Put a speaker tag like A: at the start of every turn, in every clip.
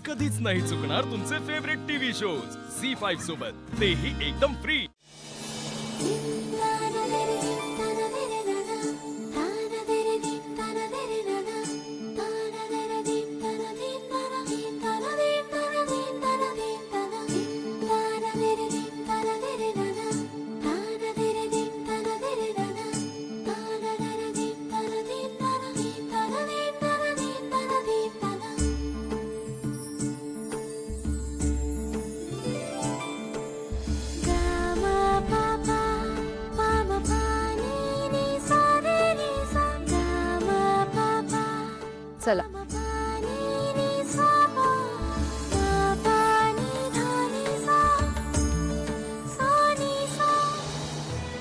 A: कधीच नाही चुकणार तुमचे फेवरेट टीव्ही शोज झी5 सोबत, तेही एकदम फ्री।
B: चला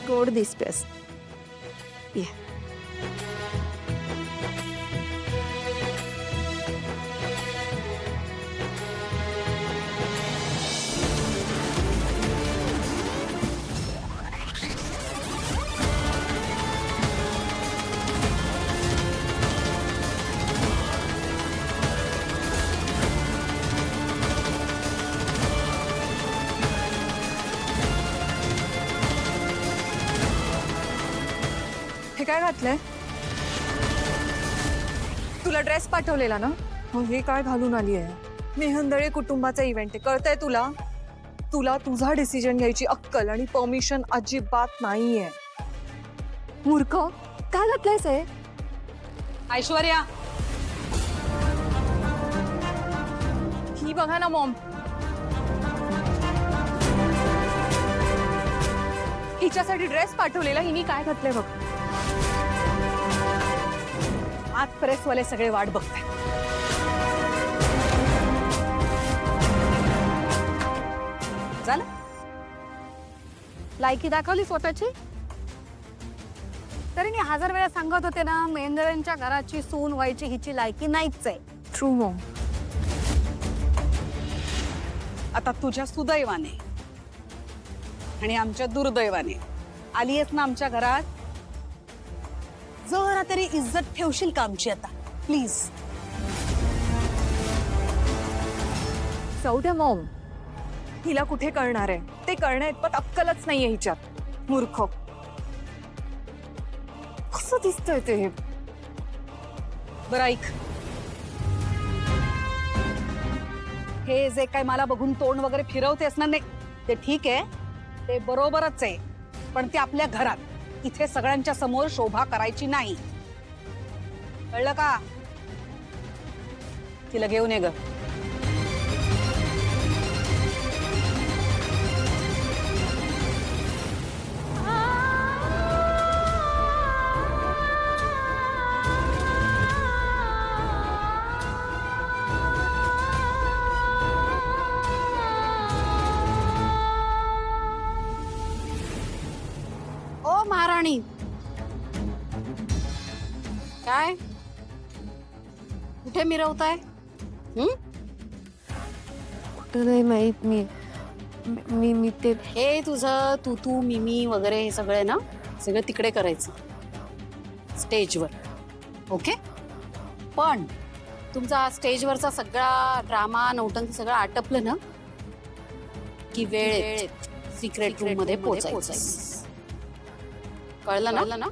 B: गोड दिसतेस ये हे काय घातलंय? तुला ड्रेस पाठवलेला ना, मग हे काय घालून आली आहे? मेहंदळे कुटुंबाचा इव्हेंट आहे, कळतंय तुला? तुला तुझा डिसिजन घ्यायची अक्कल आणि परमिशन अजिबात नाहीये। मूर्ख, काय घातलंयस हे?
C: ऐश्वर्या,
B: ही बघा ना मॉम, हिच्यासाठी ड्रेस पाठवलेला, हिने काय घातलंय बघ।
C: आज प्रेसवाले सगळे वाट बघताय। झालं?
D: लायकी दाखवली स्वतःची? तरी मी 1000 वेळा सांगत होते ना, मेंढरांच्या घराची सून व्हायची हिची लायकी नाहीच आहे।
B: True Maugham.
C: आता तुझ्या सुदैवाने आणि आमच्या दुर्दैवाने आली आहेस ना आमच्या घरात, जरा तरी इज्जत ठेवशील का आमची आता प्लीज?
B: जाऊ द्या मॉम, हिला कुठे कळणार आहे? ते कळण्या इतपत अक्कलच नाहीये हिच्यात। मूर्ख, कसं दिसतंय ते?
C: बरं ऐक, हे जे काय मला बघून तोंड वगैरे फिरवतेस ना, नाही ते ठीक आहे, ते बरोबरच आहे, पण ते आपल्या घरात, इथे सगळ्यांच्या समोर शोभा करायची नाही, कळलं का? तिला घेऊन ये ग।
D: ओ महाराणी, काय कुठे मिरवताय?
B: नाही माहित, मी मी मी ते
D: हे तुझं तू मिमी वगैरे हे सगळं ना, सगळं तिकडे करायचं स्टेजवर, ओके? पण तुमचा स्टेजवरचा सगळा ड्रामा नौटंकी सगळं आटपलं ना की वेळेत सिक्रेट रूम मध्ये पोहोचायचं, कळलं ना?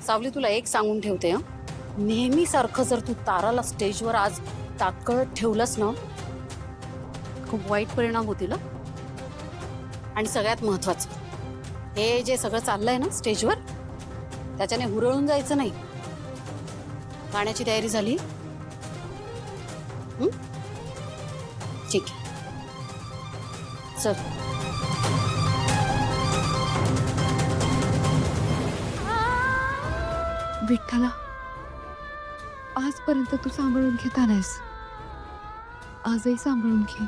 D: सावली, तुला एक सांगून ठेवते, नेहमी सारखं जर तू ताराला स्टेजवर आज तात्काळ ठेवलंस ना, खूप वाईट परिणाम होतील। आणि सगळ्यात महत्वाचं, हे जे सगळं चाललंय ना स्टेजवर, त्याच्याने हुरळून जायचं नाही। गाण्याची तयारी झाली? ठीक आहे, चल।
B: विठ्ठला, आजपर्यंत तू सांभाळून घेता नाहीस, आजही सांभाळून घे।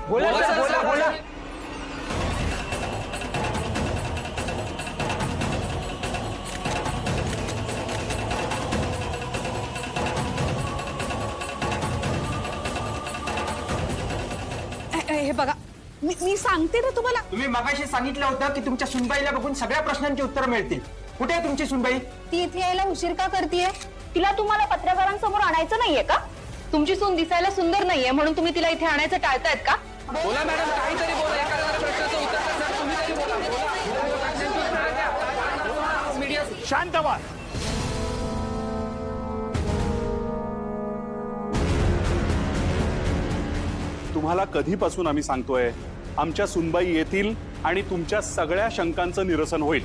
E: बोला सर, बोला बोला।
C: हे बघा, मी सांगते ना तुम्हाला,
E: तुम्ही मगाशी सांगितलं होतं की तुमच्या सुनबाईला बघून सगळ्या प्रश्नांची उत्तरं मिळतील। कुठे आहे तुमची सुनबाई?
F: ती इथे यायला उशीर का करतेय? तिला तुम्हाला पत्रकारांसमोर आणायचं नाहीये का? तुमची सून दिसायला सुंदर नाहीये म्हणून तुम्ही तिला इथे आणायचं टाळतायत का?
E: बोला मॅडम, काहीतरी बोला. एका प्रश्नाचं उत्तर द्या, सर. तुम्ही तरी बोला. मीडिया
G: शांत व्हा. तुम्हाला कधीपासून आम्ही सांगतोय आमच्या सुनबाई येतील आणि तुमच्या सगळ्या शंकांचं निरसन होईल.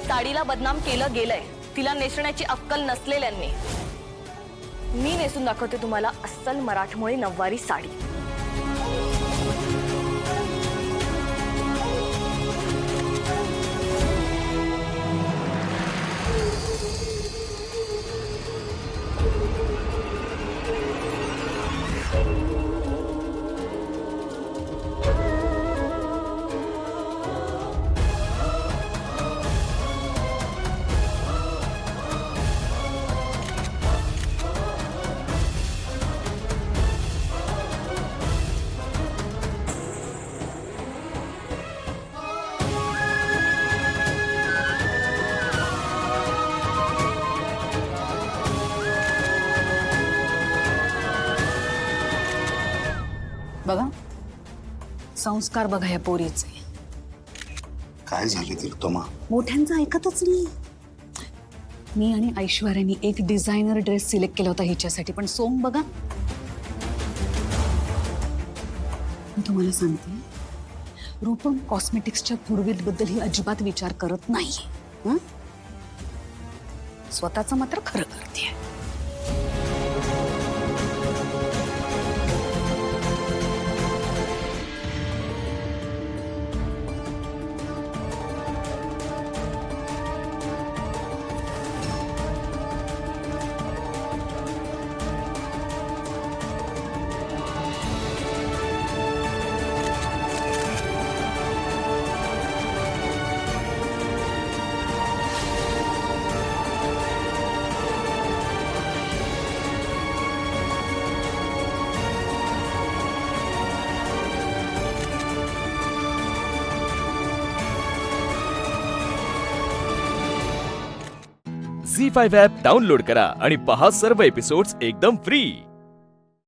F: साडीला बदनाम केलं गेलंय, तिला नेसण्याची अक्कल नसलेल्यांनी. मी नेसून दाखवते तुम्हाला अस्सल मराठमोळी नववारी साडी.
C: बघा, संस्कार बघा या पोरीचे.
G: काय झाले तिलोत्तमा?
C: मोठ्यांचं ऐकतच नाही. मी आणि ऐश्वर्याने एक डिझायनर ड्रेस सिलेक्ट केला होता हिच्यासाठी, पण सोम बघा. मी तुम्हाला सांगते, रूपम कॉस्मेटिक्सच्या गुडविल ही अजिबात विचार करत नाही. स्वतःचं मात्र खरं करते.
A: झी5 ॲप डाउनलोड करा आणि पहा सर्व एपिसोड्स एकदम फ्री.